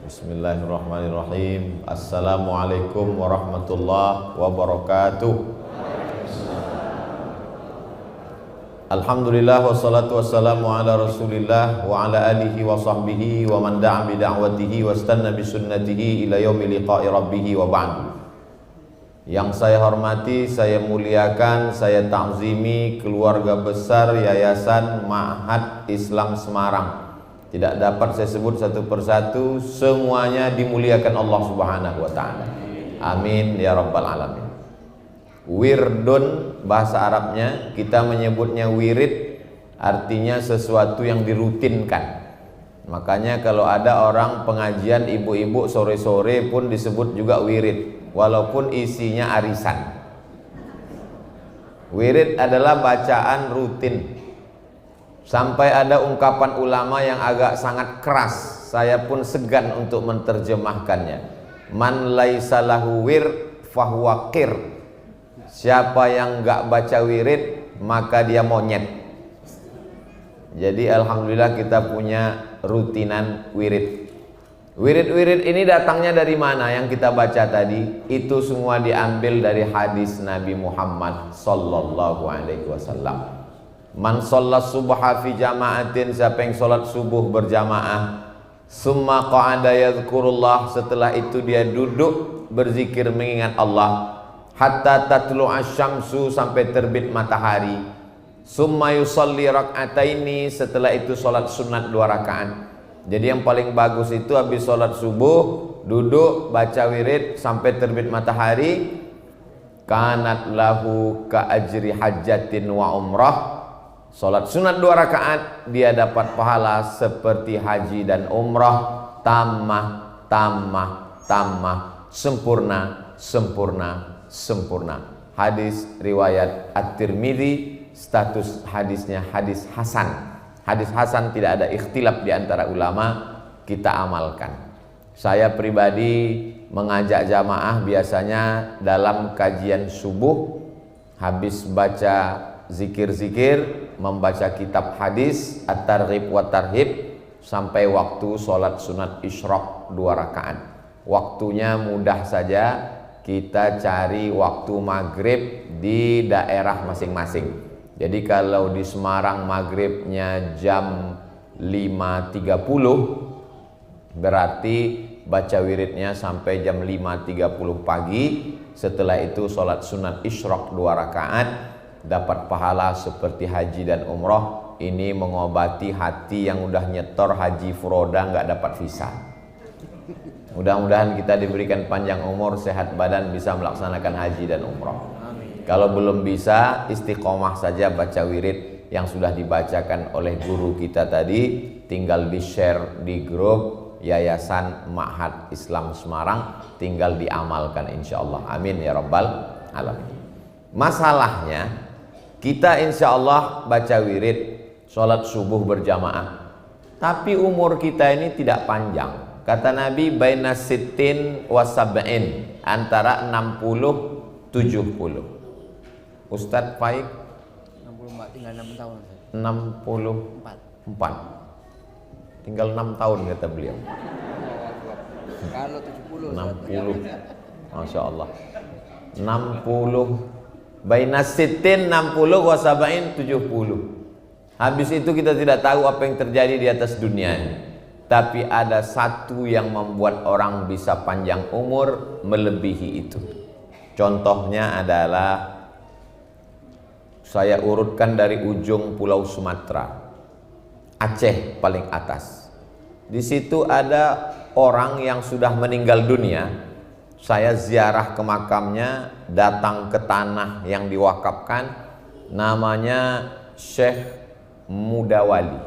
Bismillahirrahmanirrahim. Assalamualaikum warahmatullahi wabarakatuh. Alhamdulillah wassalatu wassalamu ala Rasulillah wa ala alihi wa sahbihi wa man da'a bi da'watihi wa istanna bi sunnatihi ila yaumil liqa'i rabbih wa ba'd. Yang saya hormati, saya muliakan, saya ta'zimi keluarga besar Yayasan Ma'had Islam Semarang. Tidak dapat saya sebut satu persatu, semuanya dimuliakan Allah Subhanahu wa taala. Amin ya rabbal alamin. Wirdun bahasa Arabnya, kita menyebutnya wirid, artinya sesuatu yang dirutinkan. Makanya kalau ada orang pengajian ibu-ibu sore-sore pun disebut juga wirid, walaupun isinya arisan. Wirid adalah bacaan rutin. Sampai ada ungkapan ulama yang agak sangat keras, saya pun segan untuk menerjemahkannya. Man laisa lahu wir fahuwa qir. Siapa yang enggak baca wirid, maka dia monyet. Jadi alhamdulillah kita punya rutinan wirid. Wirid-wirid ini datangnya dari mana yang kita baca tadi? Itu semua diambil dari hadis Nabi Muhammad sallallahu alaihi wasallam. Man sholat subha fi jama'atin, siapa yang sholat subuh berjamaah, summa qa'ada yadhkurullah, setelah itu dia duduk berzikir mengingat Allah, hatta tatlu asyamsu, sampai terbit matahari, summa yusalli rak'ataini, setelah itu sholat sunat 2 rakaat. Jadi yang paling bagus itu habis sholat subuh duduk baca wirid sampai terbit matahari, kanat lahu ka ajri hajjatin wa umrah. Sholat sunat 2 rakaat dia dapat pahala seperti haji dan umrah, tamah, sempurna, sempurna. Hadis riwayat At-Tirmidzi, status hadisnya hadis hasan. Hadis hasan tidak ada ikhtilaf di antara ulama, kita amalkan. Saya pribadi mengajak jamaah biasanya dalam kajian subuh, habis baca zikir-zikir, membaca kitab hadis At-Targhib wa Tarhib, sampai waktu sholat sunat isyraq 2 rakaat. Waktunya mudah saja, kita cari waktu maghrib di daerah masing-masing. Jadi kalau di Semarang maghribnya jam 5.30, berarti baca wiridnya sampai jam 5.30 pagi. Setelah itu sholat sunat isyraq 2 rakaat, dapat pahala seperti haji dan umroh. Ini mengobati hati yang udah nyetor haji furoda nggak dapat visa. Mudah-mudahan kita diberikan panjang umur, sehat badan, bisa melaksanakan haji dan umroh. Kalau belum bisa, istiqomah saja baca wirid yang sudah dibacakan oleh guru kita tadi, tinggal di share di grup Yayasan Ma'had Islam Semarang, tinggal diamalkan insyaallah. Amin ya rabbal alamin. Masalahnya kita insya Allah baca wirid, sholat subuh berjamaah, tapi umur kita ini tidak panjang. Kata Nabi, baina sittin wa sab'in, antara 60 70. Ustadz Faik 64, tinggal 6 tahun. 64, tinggal 6 tahun kata beliau. Kalau 70 60, Masya Allah, 60 baina sittin 60 wa sab'in 70. Habis itu kita tidak tahu apa yang terjadi di atas dunia ini. Tapi ada satu yang membuat orang bisa panjang umur melebihi itu. Contohnya adalah, saya urutkan dari ujung Pulau Sumatera, Aceh paling atas. Di situ ada orang yang sudah meninggal dunia. Saya ziarah ke makamnya, datang ke tanah yang diwakafkan, namanya Syekh Mudawali.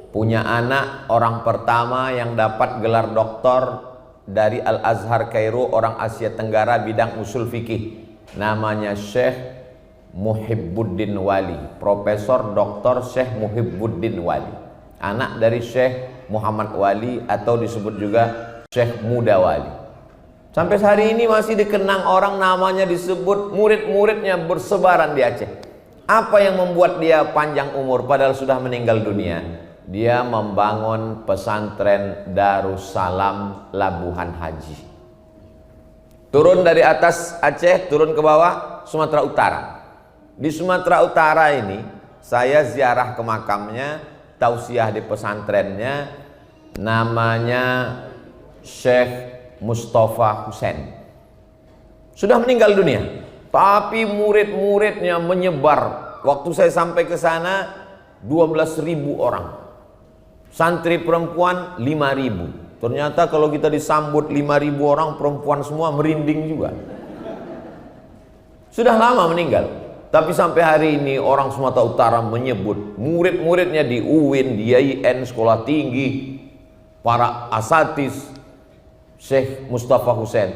Punya anak orang pertama yang dapat gelar doktor dari Al-Azhar Kairo, orang Asia Tenggara, bidang usul fikih. Namanya Syekh Muhibbuddin Wali, Profesor Dr. Syekh Muhibbuddin Wali, anak dari Syekh Muhammad Wali atau disebut juga Syekh Mudawali. Sampai hari ini masih dikenang orang, namanya disebut, murid-muridnya bersebaran di Aceh. Apa yang membuat dia panjang umur padahal sudah meninggal dunia? dia membangun pesantren Darussalam Labuhan Haji. Turun dari atas Aceh, turun ke bawah Sumatera Utara. Di Sumatera Utara ini saya ziarah ke makamnya, tausiah di pesantrennya, namanya Syekh Mustafa Husain. Sudah meninggal dunia, tapi murid-muridnya menyebar. Waktu saya sampai ke sana 12.000 orang. Santri perempuan 5.000. Ternyata kalau kita disambut 5.000 orang perempuan semua merinding juga. Sudah lama meninggal, tapi sampai hari ini orang Sumatera Utara menyebut murid-muridnya di UIN, di IAIN, sekolah tinggi, para asatis, Syekh Mustafa Husain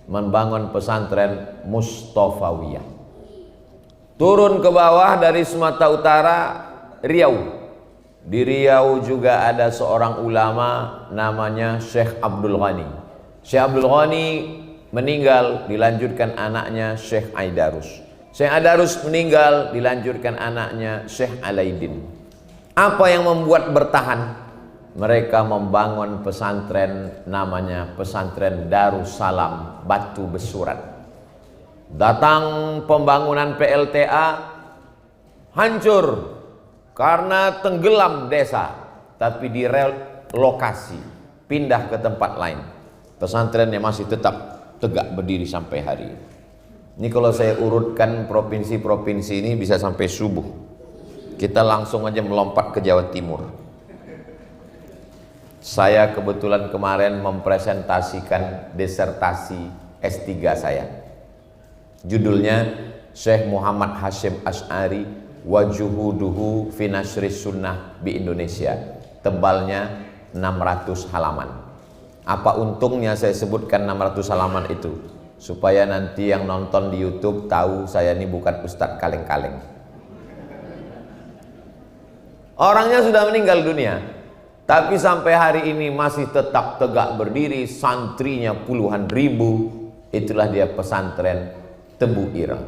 membangun pesantren Mustafawiyah. Turun ke bawah dari Sumatera Utara, Riau. Di Riau juga ada seorang ulama namanya Syekh Abdul Ghani. Syekh Abdul Ghani meninggal, dilanjutkan anaknya Syekh Aidarus. Syekh Aidarus meninggal, dilanjutkan anaknya Syekh Alaidin. Apa yang membuat bertahan? Mereka membangun pesantren namanya pesantren Darussalam Batu Besuran. Datang pembangunan PLTA, hancur karena tenggelam desa, tapi direlokasi, pindah ke tempat lain. Pesantrennya masih tetap tegak berdiri sampai hari ini. Ini kalau saya urutkan provinsi-provinsi ini bisa sampai subuh. Kita langsung aja melompat ke Jawa Timur. Saya kebetulan kemarin mempresentasikan disertasi S3 saya. Judulnya Syekh Muhammad Hashim Asy'ari Wajuhuduhu fi Nashris Sunnah di Indonesia. Tebalnya 600 halaman. Apa untungnya saya sebutkan 600 halaman itu? Supaya nanti yang nonton di YouTube tahu saya ini bukan ustadz kaleng-kaleng. Orangnya sudah meninggal dunia, tapi sampai hari ini masih tetap tegak berdiri, santrinya puluhan ribu. Itulah dia pesantren Tebu Ireng.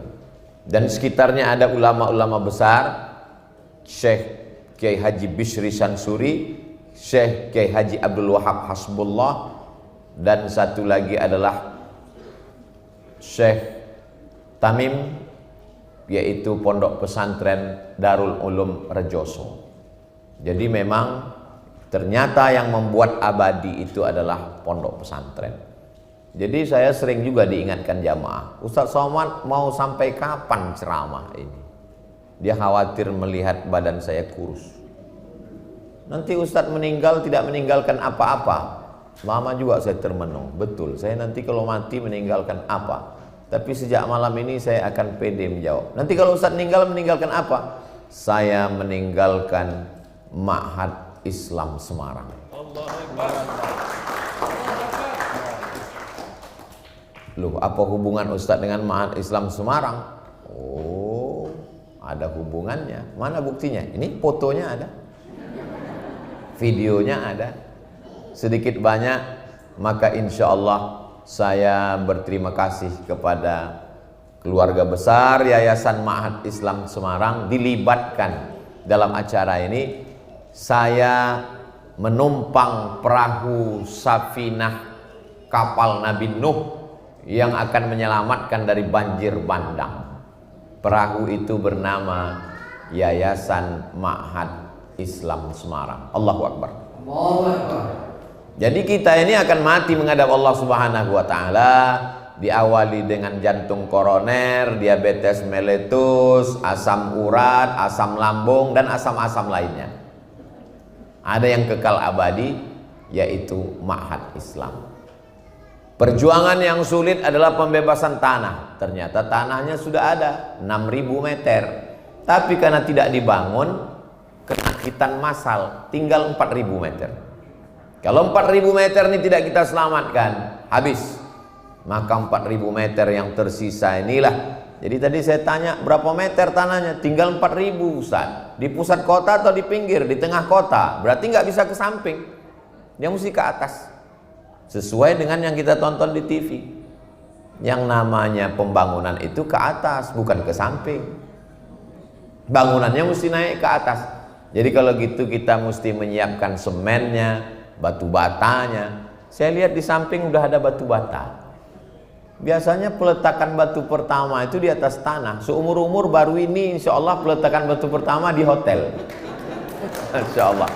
Dan sekitarnya ada ulama-ulama besar, Syekh Kiai Haji Bishri Shansuri, Syekh Kiai Haji Abdul Wahab Hasbullah, dan satu lagi adalah Syekh Tamim, yaitu pondok pesantren Darul Ulum Rejoso. Jadi memang ternyata yang membuat abadi itu adalah pondok pesantren. Jadi saya sering juga diingatkan jamaah, Ustadz Somad mau sampai kapan ceramah ini? Dia khawatir melihat badan saya kurus. Nanti Ustadz meninggal tidak meninggalkan apa-apa. Lama juga saya termenung, betul. Saya nanti kalau mati meninggalkan apa? Tapi sejak malam ini saya akan pede menjawab. Nanti kalau Ustadz meninggalkan apa? Saya meninggalkan Ma'had Islam Semarang. Loh, apa hubungan Ustadz dengan Ma'had Islam Semarang? Oh, ada hubungannya. Mana buktinya? Ini fotonya ada, videonya ada, sedikit banyak. Maka insya Allah saya berterima kasih kepada keluarga besar Yayasan Ma'had Islam Semarang dilibatkan dalam acara ini. Saya menumpang perahu safinah kapal Nabi Nuh yang akan menyelamatkan dari banjir bandang. Perahu itu bernama Yayasan Ma'had Islam Semarang. Allahu Akbar. Jadi kita ini akan mati menghadap Allah Subhanahu wa taala, diawali dengan jantung koroner, diabetes meletus, asam urat, asam lambung, dan asam-asam lainnya. Ada yang kekal abadi, yaitu Ma'had Islam. Perjuangan yang sulit adalah pembebasan tanah. Ternyata tanahnya sudah ada 6.000 meter, tapi karena tidak dibangun, kesakitan massal, tinggal 4.000 meter. Kalau 4.000 meter ini tidak kita selamatkan, habis. Maka 4.000 meter yang tersisa inilah. Jadi tadi saya tanya berapa meter tanahnya, tinggal 4.000 Ustaz. Di pusat kota atau di pinggir, di tengah kota, berarti nggak bisa ke samping, dia mesti ke atas. Sesuai dengan yang kita tonton di TV. Yang namanya pembangunan itu ke atas, bukan ke samping. Bangunannya mesti naik ke atas. Jadi kalau gitu kita mesti menyiapkan semennya, batu batanya. Saya lihat di samping udah ada batu bata. Biasanya peletakan batu pertama itu di atas tanah. Seumur-umur baru ini insya Allah peletakan batu pertama di hotel. Insya Allah.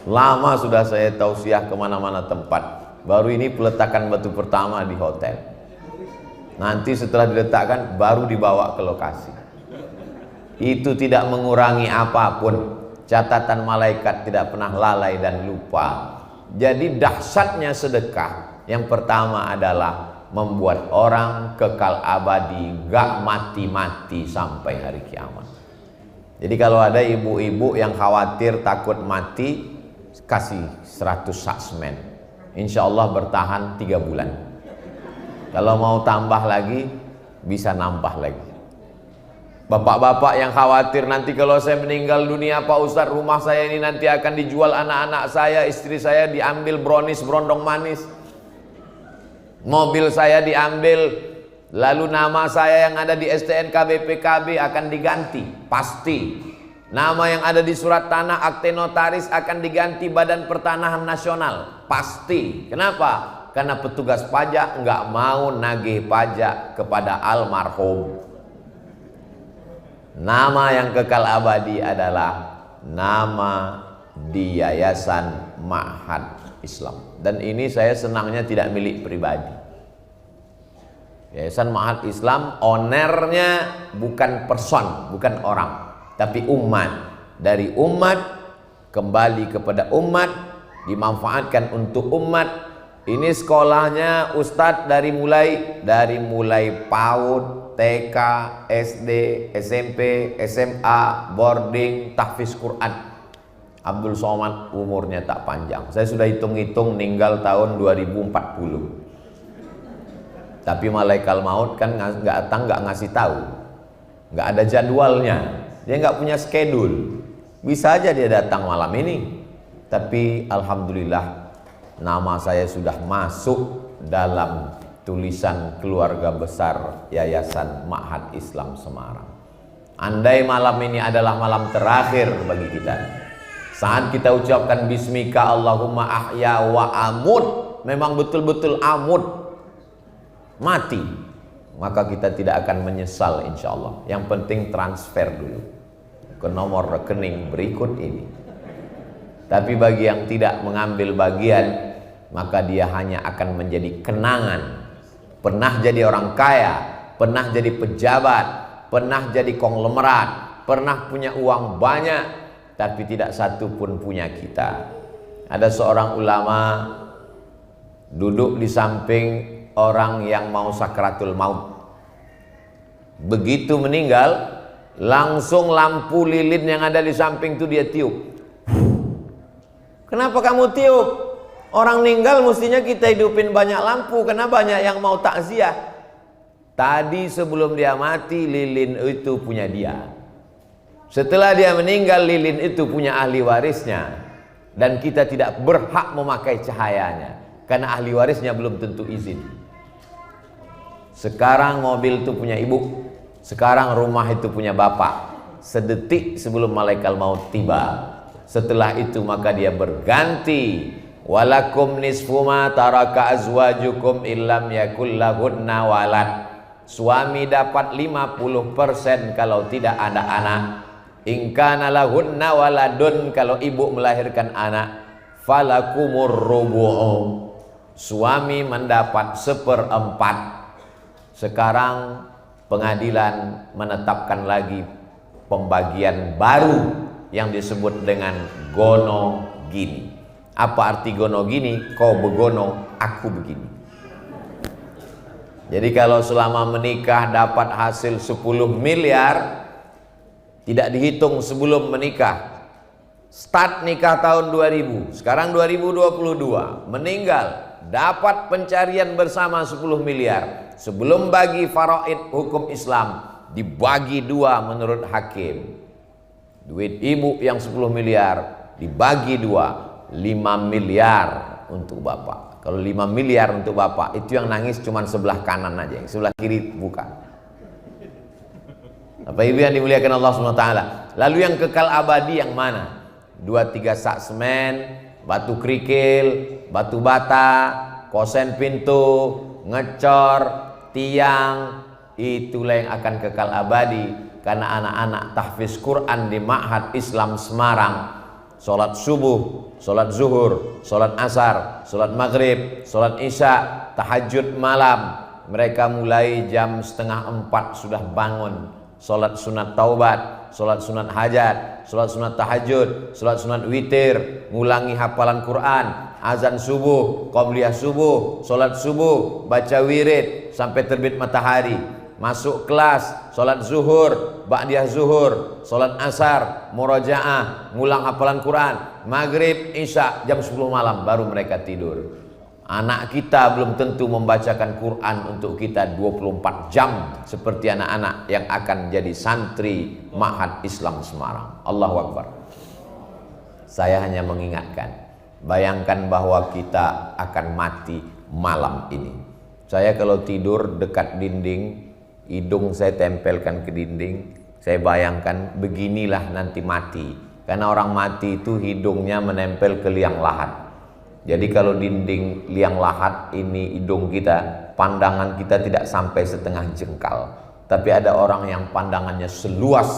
Lama sudah saya tausiah kemana-mana tempat. Baru ini peletakan batu pertama di hotel. Nanti setelah diletakkan baru dibawa ke lokasi. Itu tidak mengurangi apapun. Catatan malaikat tidak pernah lalai dan lupa. Jadi dahsyatnya sedekah. Yang pertama adalah membuat orang kekal abadi, gak mati-mati sampai hari kiamat. Jadi kalau ada ibu-ibu yang khawatir takut mati, kasih 100 sak semen. Insya Allah bertahan 3 bulan. Kalau mau tambah lagi, bisa nambah lagi. Bapak-bapak yang khawatir nanti kalau saya meninggal dunia Pak Ustadz, rumah saya ini nanti akan dijual, anak-anak saya, istri saya diambil brownies, brondong manis, mobil saya diambil, lalu nama saya yang ada di STNK BPKB akan diganti, pasti. Nama yang ada di surat tanah akte notaris akan diganti Badan Pertanahan Nasional, pasti. Kenapa? Karena petugas pajak nggak mau nagih pajak kepada almarhum. Nama yang kekal abadi adalah nama di Yayasan Ma'had Islam. Dan ini saya senangnya tidak milik pribadi. Yayasan Ma'had Islam ownernya bukan person, bukan orang, tapi umat. Dari umat kembali kepada umat, dimanfaatkan untuk umat. Ini sekolahnya Ustadz dari mulai PAUD, TK, SD, SMP, SMA, boarding, tahfiz Quran. Abdul Somad umurnya tak panjang. Saya sudah hitung-hitung meninggal tahun 2040. Tapi malaikat maut kan nggak datang, nggak ngasih tahu, nggak ada jadwalnya, dia nggak punya schedule. Bisa aja dia datang malam ini. Tapi alhamdulillah nama saya sudah masuk dalam tulisan keluarga besar Yayasan Ma'had Islam Semarang. Andai malam ini adalah malam terakhir bagi kita, saat kita ucapkan bismika Allahumma ahya wa amut, memang betul-betul amut, mati, maka kita tidak akan menyesal insya Allah. Yang penting transfer dulu ke nomor rekening berikut ini. Tapi bagi yang tidak mengambil bagian, maka dia hanya akan menjadi kenangan. Pernah jadi orang kaya, pernah jadi pejabat, pernah jadi konglomerat, pernah punya uang banyak, tapi tidak satu pun punya kita. Ada seorang ulama duduk di samping orang yang mau sakratul maut. Begitu meninggal, langsung lampu lilin yang ada di samping itu dia tiup. Kenapa kamu tiup? Orang meninggal mestinya kita hidupin banyak lampu, karena banyak yang mau takziah. Tadi sebelum dia mati, lilin itu punya dia. Setelah dia meninggal, lilin itu punya ahli warisnya. Dan kita tidak berhak memakai cahayanya, karena ahli warisnya belum tentu izin. Sekarang mobil itu punya ibu, sekarang rumah itu punya bapak. Sedetik sebelum malaikat maut tiba, setelah itu maka dia berganti. Walakum nisfu ma taraka azwajukum illam yakul lahunna walad. Suami dapat 50% kalau tidak ada anak. In kana lahunna waladun, kalau ibu melahirkan anak, falakumur rubu'u. Suami mendapat 1/4. Sekarang pengadilan menetapkan lagi pembagian baru yang disebut dengan gono gini. Apa arti gono gini? Kau begono, aku begini. Jadi kalau selama menikah dapat hasil 10 miliar, tidak dihitung sebelum menikah. Start nikah tahun 2000, sekarang 2022, meninggal dapat pencarian bersama 10 miliar. Sebelum bagi faraid hukum Islam, dibagi 2 menurut hakim. Duit ibu yang 10 miliar dibagi 2, 5 miliar untuk bapak. Kalau 5 miliar untuk bapak, itu yang nangis cuma sebelah kanan aja, yang sebelah kiri buka. Bapak Ibu yang dimuliakan Allah SWT. Lalu yang kekal abadi yang mana? 2-3 sak semen, batu kerikil, batu bata, kosen pintu, ngecor, tiang, itulah yang akan kekal abadi. Karena anak-anak tahfiz Quran di Ma'had Islam Semarang, sholat subuh, sholat zuhur, sholat asar, sholat maghrib, sholat isya, tahajud malam, mereka mulai jam 3:30 sudah bangun, sholat sunat taubat, sholat sunat hajat, sholat sunat tahajud, sholat sunat witir, ngulangi hafalan Quran, azan subuh, qobliyah subuh, sholat subuh, baca wirid sampai terbit matahari, masuk kelas, sholat zuhur, ba'diyah zuhur, sholat asar, murojaah, ngulang hafalan Quran, maghrib, isya, jam 10 malam baru mereka tidur. Anak kita belum tentu membacakan Quran untuk kita 24 jam seperti anak-anak yang akan jadi santri Ma'had Islam Semarang. Allahu Akbar. Saya hanya mengingatkan, bayangkan bahwa kita akan mati malam ini. Saya kalau tidur dekat dinding, hidung saya tempelkan ke dinding, saya bayangkan beginilah nanti mati. Karena orang mati itu hidungnya menempel ke liang lahat. Jadi kalau dinding liang lahat ini hidung kita, pandangan kita tidak sampai setengah jengkal. Tapi ada orang yang pandangannya seluas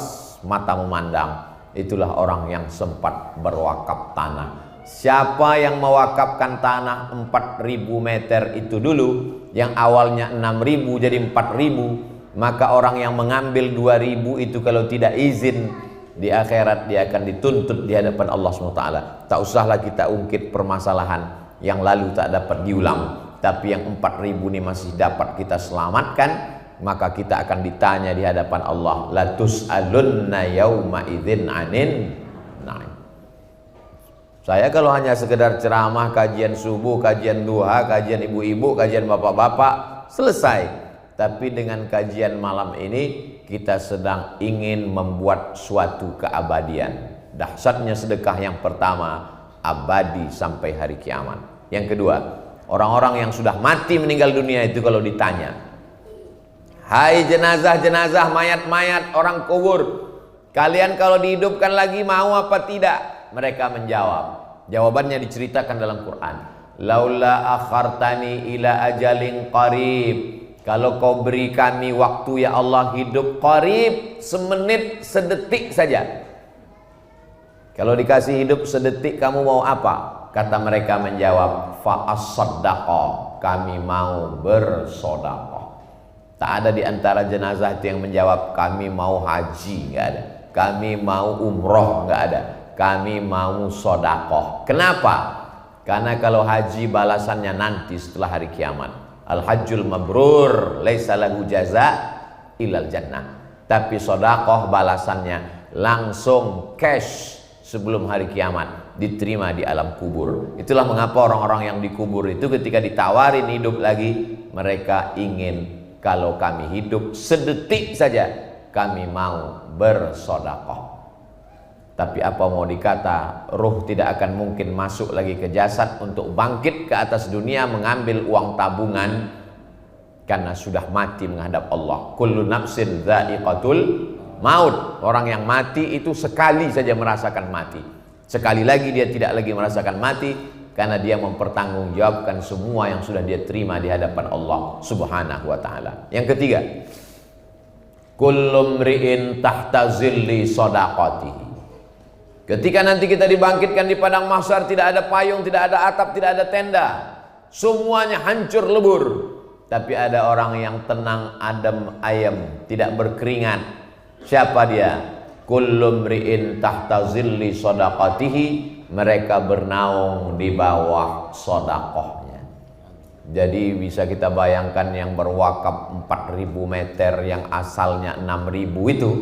mata memandang. Itulah orang yang sempat berwakaf tanah. Siapa yang mewakafkan tanah 4.000 meter itu dulu, yang awalnya 6.000 jadi 4.000, maka orang yang mengambil 2.000 itu kalau tidak izin, di akhirat dia akan dituntut di hadapan Allah SWT. Tak usahlah kita ungkit permasalahan yang lalu tak dapat diulang, tapi yang 4.000 ini masih dapat kita selamatkan, maka kita akan ditanya di hadapan Allah, la tus'alunna yauma idzin anin na'im. Saya kalau hanya sekedar ceramah, kajian subuh, kajian duha, kajian ibu-ibu, kajian bapak-bapak, selesai. Tapi dengan kajian malam ini kita sedang ingin membuat suatu keabadian. Dahsyatnya sedekah yang pertama, abadi sampai hari kiamat. Yang kedua, orang-orang yang sudah mati meninggal dunia itu kalau ditanya, hai jenazah-jenazah, mayat-mayat orang kubur, kalian kalau dihidupkan lagi mau apa tidak? Mereka menjawab. Jawabannya diceritakan dalam Quran. Laula akhartani ila ajalin qarib. Kalau kau beri kami waktu ya Allah hidup qarib, semenit, sedetik saja. Kalau dikasih hidup sedetik kamu mau apa? Kata mereka menjawab, fa'as-saddaqah, kami mau bersedekah. Tak ada di antara jenazah itu yang menjawab kami mau haji, enggak ada. Kami mau umroh, enggak ada. Kami mau sedekah. Kenapa? Karena kalau haji balasannya nanti setelah hari kiamat. Al-hajjul mabrur laisa lahu jaza ilal jannah. Tapi sedekah balasannya langsung cash sebelum hari kiamat, diterima di alam kubur. Itulah mengapa orang-orang yang dikubur itu ketika ditawarin hidup lagi, mereka ingin kalau kami hidup sedetik saja kami mau bersedekah. Tapi apa mau dikata, ruh tidak akan mungkin masuk lagi ke jasad untuk bangkit ke atas dunia mengambil uang tabungan, karena sudah mati menghadap Allah. Kullu nafsin dha'iqatul maut. Orang yang mati itu sekali saja merasakan mati. Sekali lagi dia tidak lagi merasakan mati, karena dia mempertanggungjawabkan semua yang sudah dia terima di hadapan Allah Subhanahu wa ta'ala. Yang ketiga, kullu mri'in tahta zilli shadaqatihi. Ketika nanti kita dibangkitkan di padang mahsyar, tidak ada payung, tidak ada atap, tidak ada tenda, semuanya hancur lebur. Tapi ada orang yang tenang, adem, ayem, tidak berkeringat. Siapa dia? Kullu mri'in tahta zilli shadaqatihi. Mereka bernaung di bawah sedekahnya. Jadi bisa kita bayangkan yang berwakaf 4.000 meter yang asalnya 6.000 itu,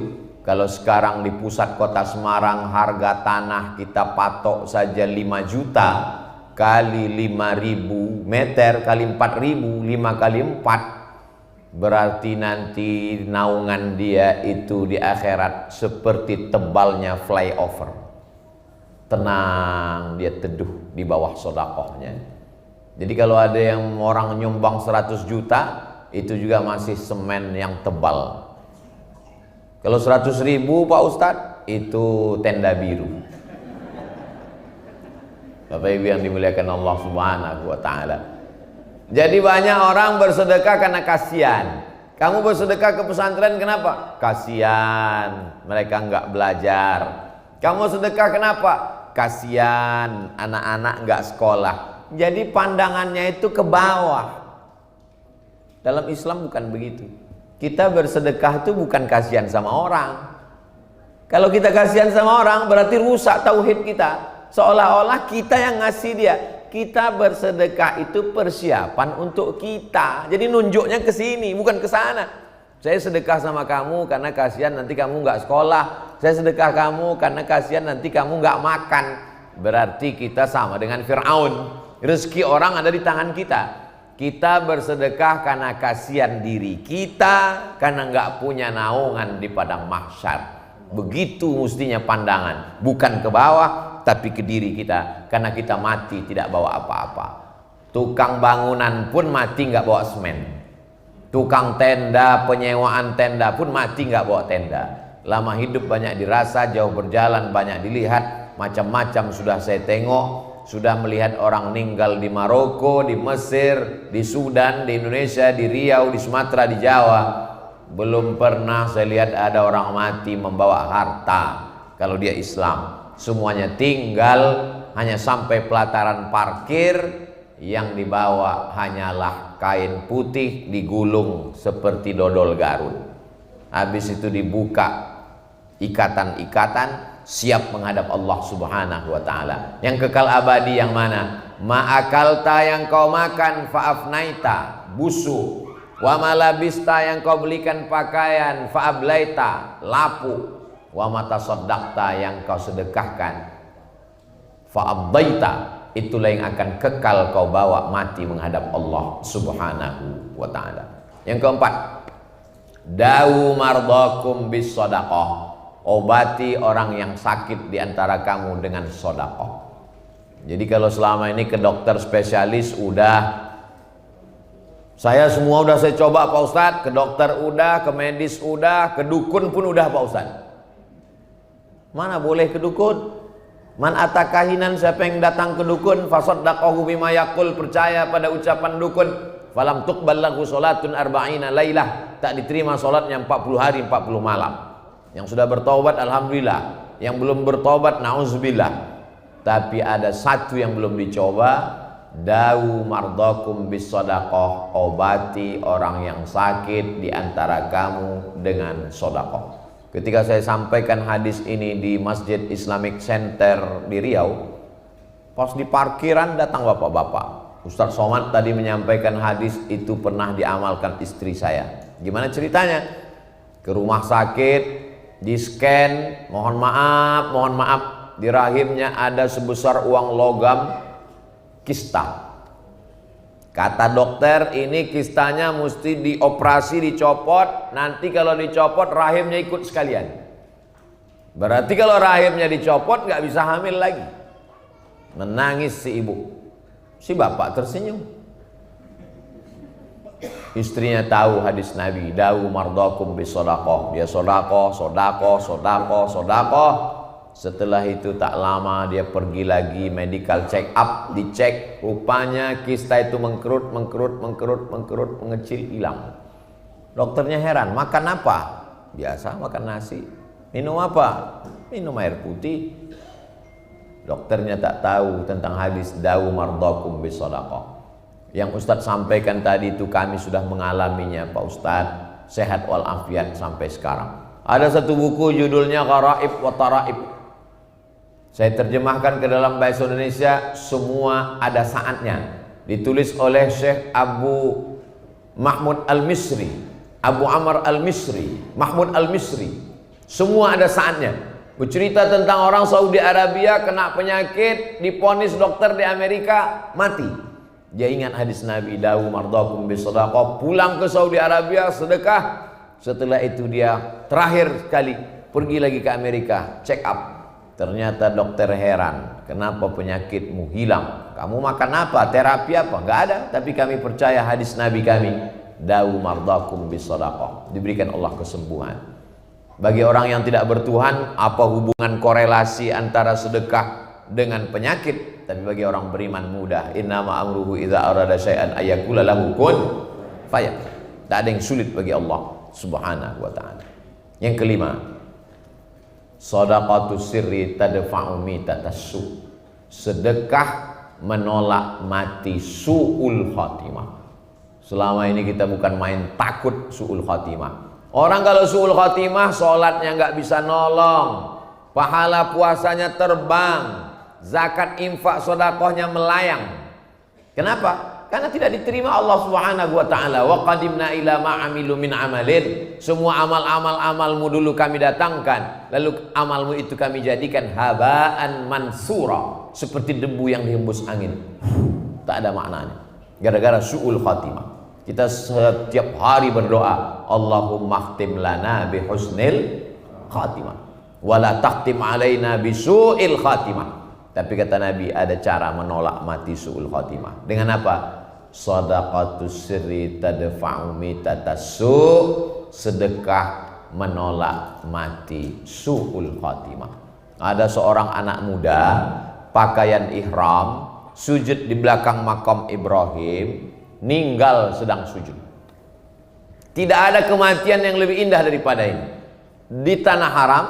kalau sekarang di pusat kota Semarang harga tanah kita patok saja 5 juta kali 5.000 meter kali 4.000, 5 kali 4, berarti nanti naungan dia itu di akhirat seperti tebalnya flyover. Tenang, dia teduh di bawah sedekahnya. Jadi kalau ada yang orang nyumbang 100 juta, itu juga masih semen yang tebal. Kalau 100.000 Pak Ustadz, itu tenda biru. Bapak Ibu yang dimuliakan Allah Subhanahu wa Ta'ala. Jadi banyak orang bersedekah karena kasihan. Kamu bersedekah ke pesantren kenapa? Kasihan mereka nggak belajar. Kamu sedekah kenapa? Kasihan anak-anak nggak sekolah. Jadi pandangannya itu ke bawah. Dalam Islam bukan begitu. Kita bersedekah itu bukan kasihan sama orang. Kalau kita kasihan sama orang berarti rusak tauhid kita. Seolah-olah kita yang ngasih dia. Kita bersedekah itu persiapan untuk kita. Jadi nunjuknya ke sini, bukan ke sana. Saya sedekah sama kamu karena kasihan nanti kamu nggak sekolah. Saya sedekah kamu karena kasihan nanti kamu nggak makan. Berarti kita sama dengan Fir'aun. Rezeki orang ada di tangan kita. Kita bersedekah karena kasihan diri kita, karena nggak punya naungan di padang mahsyar. Begitu mestinya pandangan, bukan ke bawah tapi ke diri kita, karena kita mati tidak bawa apa-apa. Tukang bangunan pun mati nggak bawa semen. Tukang tenda, penyewaan tenda pun mati nggak bawa tenda. Lama hidup banyak dirasa, jauh berjalan banyak dilihat, macam-macam sudah saya tengok. Sudah melihat orang meninggal di Maroko, di Mesir, di Sudan, di Indonesia, di Riau, di Sumatera, di Jawa. Belum pernah saya lihat ada orang mati membawa harta kalau dia Islam. Semuanya tinggal, hanya sampai pelataran parkir, yang dibawa hanyalah kain putih digulung seperti dodol Garut. Habis itu dibuka ikatan-ikatan, siap menghadap Allah Subhanahu wa Ta'ala. Yang kekal abadi yang mana? Ma'akalta, yang kau makan, fa'afnaita, busuk. Wa malabista, yang kau belikan pakaian, fa'ablaita, lapuk. Wa matasaddaqta, yang kau sedekahkan, fa'abdaita, itulah yang akan kekal kau bawa mati menghadap Allah Subhanahu wa Ta'ala. Yang keempat, dawu mardakum bis sadaqah, obati orang yang sakit di antara kamu dengan sedekah. Jadi kalau selama ini ke dokter spesialis udah, saya semua udah saya coba Pak Ustadz, ke dokter udah, ke medis udah, ke dukun pun udah Pak Ustadz. Mana boleh ke dukun? Man atakahinan, siapa yang datang ke dukun, fasaddaqahu bima yaqul, percaya pada ucapan dukun, falam tuqbal lahu salatun arba'ina lailah, tak diterima salatnya 40 hari 40 malam. Yang sudah bertobat alhamdulillah, yang belum bertobat nauzubillah. Tapi ada satu yang belum dicoba, dawu mardakum bis sadaqah, obati orang yang sakit di antara kamu dengan sedekah. Ketika saya sampaikan hadis ini di Masjid Islamic Center di Riau, pas di parkiran datang bapak-bapak. Ustadz Somad tadi menyampaikan hadis itu pernah diamalkan istri saya. Gimana ceritanya? Ke rumah sakit, di scan, mohon maaf, di rahimnya ada sebesar uang logam kista. Kata dokter, ini kistanya mesti dioperasi, dicopot. Nanti kalau dicopot rahimnya ikut sekalian. Berarti kalau rahimnya dicopot nggak bisa hamil lagi. Menangis si ibu. Si bapak tersenyum. Istrinya tahu hadis Nabi, dawu mardakum bis sadaqah. Dia sodakoh. Setelah itu tak lama dia pergi lagi medical check up, dicek, rupanya kista itu mengkerut, mengecil, hilang. Dokternya heran, makan apa? Biasa makan nasi. Minum apa? Minum air putih. Dokternya tak tahu tentang hadis dawu mardakum bis sadaqah. Yang Ustadz sampaikan tadi itu kami sudah mengalaminya Pak Ustadz, sehat walafiat sampai sekarang. Ada satu buku judulnya Gharaib wa Taraib. Saya terjemahkan ke dalam bahasa Indonesia, semua ada saatnya. Ditulis oleh Syekh Abu Mahmud Al-Misri, Abu Amr Al-Misri, Mahmud Al-Misri. Semua ada saatnya. Bercerita tentang orang Saudi Arabia kena penyakit, diponis dokter di Amerika, mati. Dia ingat hadis Nabi, dawu mardakum bis sadaqah, pulang ke Saudi Arabia sedekah. Setelah itu dia terakhir sekali pergi lagi ke Amerika, check up. Ternyata dokter heran, kenapa penyakitmu hilang? Kamu makan apa? Terapi apa? Enggak ada, tapi kami percaya hadis Nabi kami, dawu mardakum bis sadaqah. Diberikan Allah kesembuhan. Bagi orang yang tidak bertuhan, apa hubungan korelasi antara sedekah dengan penyakit? Tapi bagi orang beriman mudah. Innama amruhu idza arada syai'an ayyakula lahu kun fayakun. Tak ada yang sulit bagi Allah Subhanahu wa ta'ala. Yang kelima, shadaqatu sirri tadfa'u mitatassu. Sedekah menolak mati su'ul khatimah. Selama ini kita bukan main takut su'ul khatimah. Orang kalau su'ul khatimah, sholatnya nggak bisa nolong, pahala puasanya terbang, zakat infak sedekahnya melayang. Kenapa? Karena tidak diterima Allah Subhanahu wa ta'ala. Wa qadimna ila ma amilu min amalin. Semua amalmu dulu kami datangkan, lalu amalmu itu kami jadikan habaan mansura, seperti debu yang dihembus angin. Tak ada maknanya. Gara-gara su'ul khatimah. Kita setiap hari berdoa, Allahumma khtim lana bi husnil khatimah wala takhtim alaina bi su'il khatimah. Tapi kata Nabi, ada cara menolak mati su'ul khatimah. Dengan apa? Shadaqatus sirri tadfa'u mitatassu. Sedekah menolak mati su'ul khatimah. Ada seorang anak muda pakaian ihram, sujud di belakang makam Ibrahim, ninggal sedang sujud. Tidak ada kematian yang lebih indah daripada ini. Di tanah haram,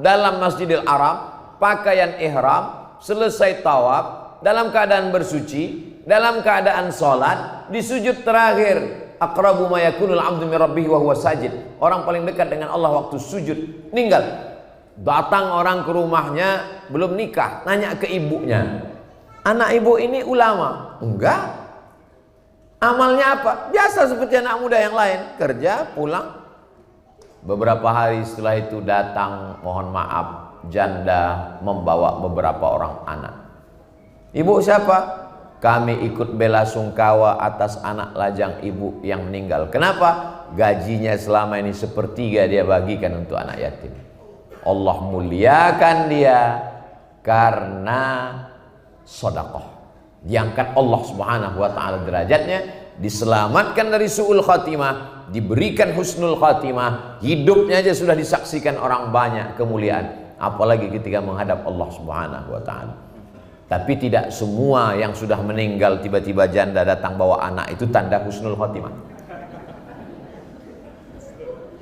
dalam Masjidil Haram, pakaian ihram, selesai tawaf, dalam keadaan bersuci, dalam keadaan sholat, di sujud terakhir, aqrabu ma yakunul abdu min rabbih wa huwa sajid. Orang paling dekat dengan Allah waktu sujud, ninggal. Datang orang ke rumahnya, belum nikah, nanya ke ibunya, anak ibu ini ulama? Enggak. Amalnya apa? Biasa seperti anak muda yang lain, kerja, pulang. Beberapa hari setelah itu datang, mohon maaf, janda membawa beberapa orang anak. Ibu siapa? Kami ikut bela sungkawa atas anak lajang ibu yang meninggal. Kenapa? Gajinya selama ini sepertiga dia bagikan untuk anak yatim. Allah muliakan dia karena sedekah. Diangkat Allah Subhanahu wa ta'ala derajatnya, diselamatkan dari su'ul khatimah, diberikan husnul khatimah, hidupnya aja sudah disaksikan orang banyak kemuliaan, apalagi ketika menghadap Allah Subhanahu wa ta'ala. Tapi tidak semua yang sudah meninggal tiba-tiba janda datang bawa anak itu tanda husnul khatimah.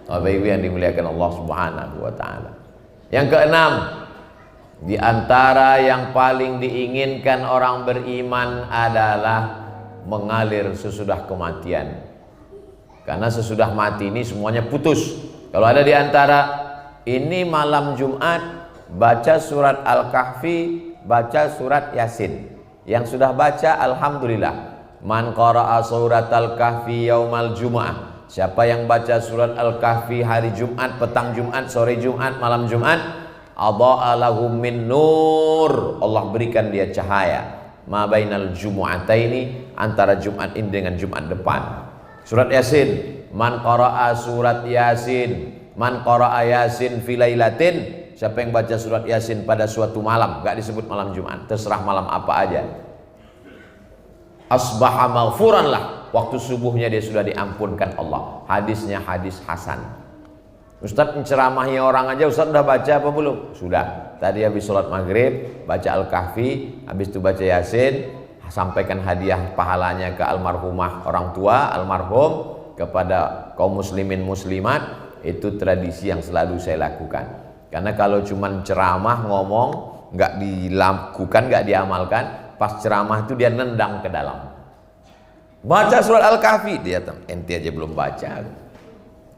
Bapak Ibu yang dimuliakan Allah Subhanahu wa ta'ala. Yang keenam, di antara yang paling diinginkan orang beriman adalah mengalir sesudah kematian. Karena sesudah mati ini semuanya putus. Kalau ada di antara ini malam Jumat, baca surat Al-Kahfi, baca surat Yasin. Yang sudah baca, alhamdulillah. Man qara'a surat Al-Kahfi yaumal Jum'ah. Siapa yang baca surat Al-Kahfi hari Jumat, petang Jumat, sore Jumat, malam Jumat, adha'a lahum min nur, Allah berikan dia cahaya ma bainal jumu'ataini, antara Jumat ini dengan Jumat depan. Surat Yasin, man qara'a surat Yasin, man qara'a Yasin fi lailatin, siapa yang baca surat Yasin pada suatu malam, enggak disebut malam Jumat, terserah malam apa aja, asbaha maghfuran lah, waktu subuhnya dia sudah diampunkan Allah. Hadisnya hadis hasan. Ustadz menceramahi orang aja, Ustadz udah baca apa belum? Sudah. Tadi habis sholat maghrib baca Al-Kahfi, habis itu baca Yasin, sampaikan hadiah pahalanya ke almarhumah orang tua, almarhum, kepada kaum muslimin muslimat. Itu tradisi yang selalu saya lakukan. Karena kalau cuman ceramah ngomong, nggak dilakukan, nggak diamalkan, pas ceramah itu dia nendang ke dalam. Baca surat Al-Kahfi, dia ente aja belum baca.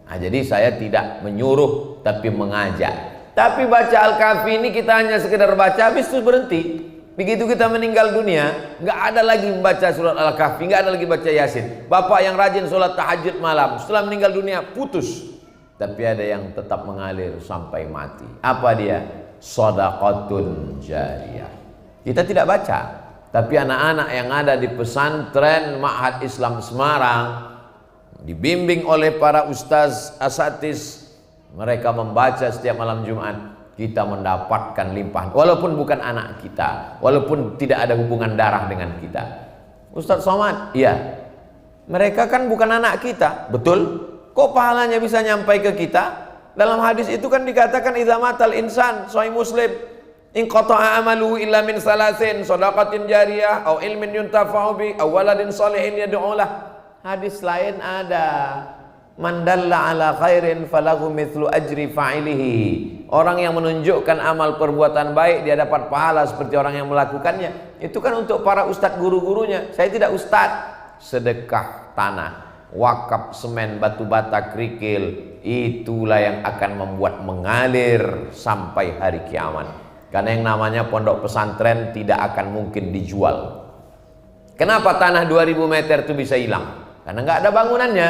Nah, jadi saya tidak menyuruh tapi mengajak. Tapi baca Al-Kahfi ini kita hanya sekedar baca, habis itu berhenti. Begitu kita meninggal dunia, nggak ada lagi membaca surat Al-Kahfi, nggak ada lagi baca Yasin. Bapak yang rajin sholat tahajud malam, setelah meninggal dunia putus. Tapi ada yang tetap mengalir sampai mati. Apa dia? Shadaqatun jariyah. Kita tidak baca, tapi anak-anak yang ada di pesantren Ma'had Islam Semarang, dibimbing oleh para ustaz asatiz, mereka membaca setiap malam Jumat, kita mendapatkan limpahan, walaupun bukan anak kita, walaupun tidak ada hubungan darah dengan kita. Ustaz Somad, iya, mereka kan bukan anak kita, betul, kok pahalanya bisa nyampai ke kita? Dalam hadis itu kan dikatakan idza matal insan, sahih Muslim, in qata'a amaluhu illa min salasin, shadaqatin jariyah au ilmin yuntafa'u bi aw waladin shalihin yad'u lah. Hadis lain ada, man dalla ala khairin falahu mithlu ajri fa'ilihi. Orang yang menunjukkan amal perbuatan baik dia dapat pahala seperti orang yang melakukannya. Itu kan untuk para ustadz guru-gurunya. Saya tidak ustadz. Sedekah tanah, wakaf semen, batu bata, kerikil, itulah yang akan membuat mengalir sampai hari kiamat. Karena yang namanya pondok pesantren tidak akan mungkin dijual. Kenapa tanah 2000 meter itu bisa hilang? Karena nggak ada bangunannya.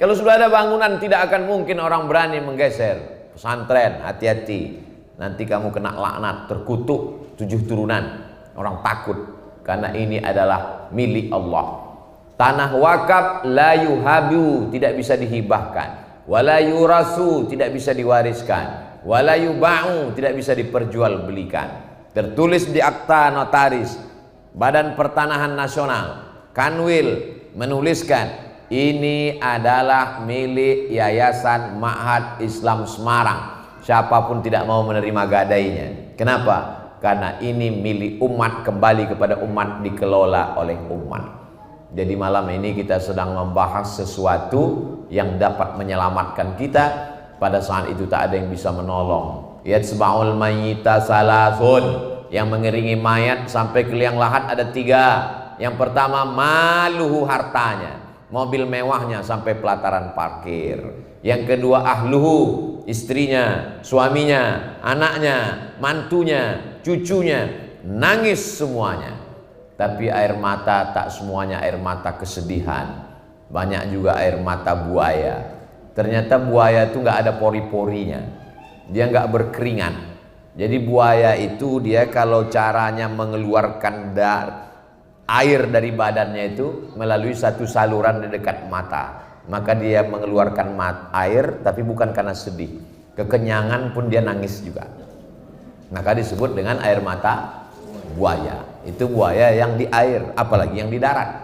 Kalau sudah ada bangunan tidak akan mungkin orang berani menggeser. Pesantren, hati-hati, nanti kamu kena laknat, terkutuk 7 turunan. Orang takut karena ini adalah milik Allah. Tanah wakaf la yuhabu, tidak bisa dihibahkan, wala yurasu, tidak bisa diwariskan, wala yuba'u, tidak bisa diperjualbelikan. Tertulis di akta notaris Badan Pertanahan Nasional, Kanwil menuliskan ini adalah milik Yayasan Ma'had Islam Semarang. Siapapun tidak mau menerima gadainya. Kenapa? Karena ini milik umat, kembali kepada umat, dikelola oleh umat. Jadi malam ini kita sedang membahas sesuatu yang dapat menyelamatkan kita. Pada saat itu tak ada yang bisa menolong. Yatsba'ul mayyita salasun, yang mengiringi mayat sampai ke liang lahat ada 3. Yang pertama maluhu, hartanya, mobil mewahnya sampai pelataran parkir. Yang kedua ahluhu, istrinya, suaminya, anaknya, mantunya, cucunya, nangis semuanya. Tapi air mata tak semuanya air mata kesedihan, banyak juga air mata buaya. Ternyata buaya itu nggak ada pori-porinya, dia nggak berkeringat. Jadi buaya itu dia kalau caranya mengeluarkan air dari badannya itu melalui satu saluran di dekat mata, maka dia mengeluarkan air, tapi bukan karena sedih, kekenyangan pun dia nangis juga. Maka disebut dengan air mata buaya. Itu buaya yang di air, apalagi yang di darat.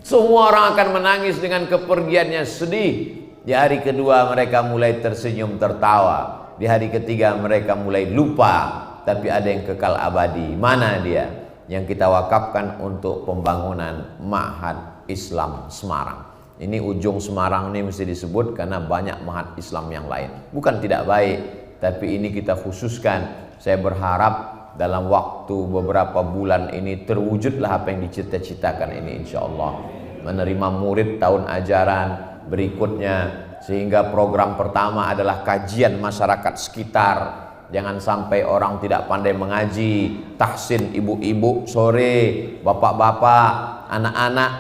Semua orang akan menangis dengan kepergiannya, sedih. Di hari kedua mereka mulai tersenyum tertawa. Di hari ketiga mereka mulai lupa. Tapi ada yang kekal abadi. Mana dia? Yang kita wakafkan untuk pembangunan Ma'had Islam Semarang. Ini ujung Semarang ini mesti disebut karena banyak Ma'had Islam yang lain. Bukan tidak baik, tapi ini kita khususkan. Saya berharap dalam waktu beberapa bulan ini terwujudlah apa yang dicita-citakan ini, insya Allah. Menerima murid tahun ajaran berikutnya, sehingga program pertama adalah kajian masyarakat sekitar. Jangan sampai orang tidak pandai mengaji, tahsin ibu-ibu sore, bapak-bapak, anak-anak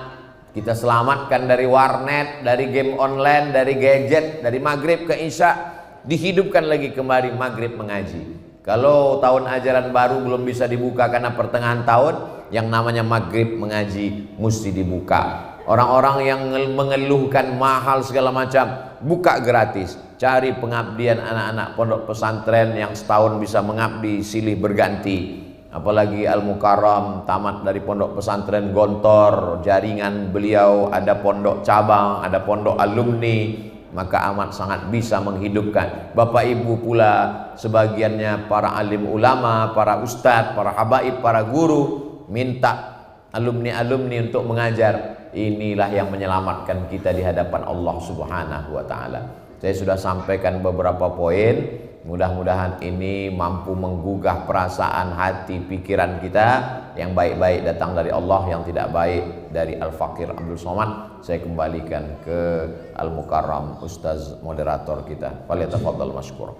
kita selamatkan dari warnet, dari game online, dari gadget, dari maghrib ke isya, dihidupkan lagi kembali maghrib mengaji. Kalau tahun ajaran baru belum bisa dibuka karena pertengahan tahun, yang namanya maghrib mengaji mesti dibuka. Orang-orang yang mengeluhkan mahal segala macam, buka gratis. Cari pengabdian anak-anak pondok pesantren yang setahun bisa mengabdi silih berganti. Apalagi Al-Mukarram tamat dari pondok pesantren Gontor, jaringan beliau ada pondok cabang, ada pondok alumni, maka amat sangat bisa menghidupkan. Bapak ibu pula sebagiannya para alim ulama, para ustadz, para habaib, para guru, minta alumni-alumni untuk mengajar. Inilah yang menyelamatkan kita di hadapan Allah Subhanahu wa ta'ala. Saya sudah sampaikan beberapa poin. Mudah-mudahan ini mampu menggugah perasaan hati pikiran kita. Yang baik-baik datang dari Allah, yang tidak baik dari Al-Fakir Abdul Somad. Saya kembalikan ke Al-Mukarram Ustaz moderator kita. Falyatafaddal masykur.